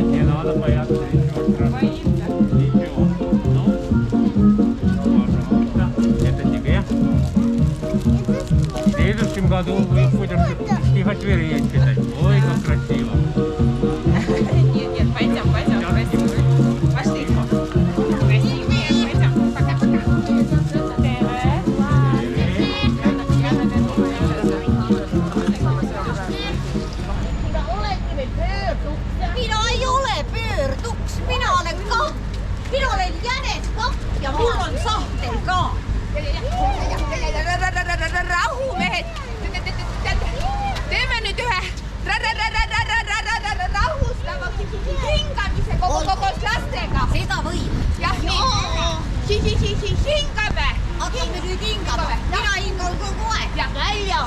Не надо бояться ничего страшного. Ничего. Пожалуйста. Это тебе. В следующем году вы будешь стихотворение читать. Ой, как красиво. Нет, пойдем. Пошли. Красивые, пойдем. Пока-пока. Minä ei ole pyörtuks, minä olen minä olen jäneskakk ja mulla on sahtel ka. Rahumehed, teeme nüüd ühe rahustava hingamise koos lastega. Seda võib. Jah, nii. Hingame. Hakkame nüüd hingama. Mina hingan kogu aeg. Ja välja.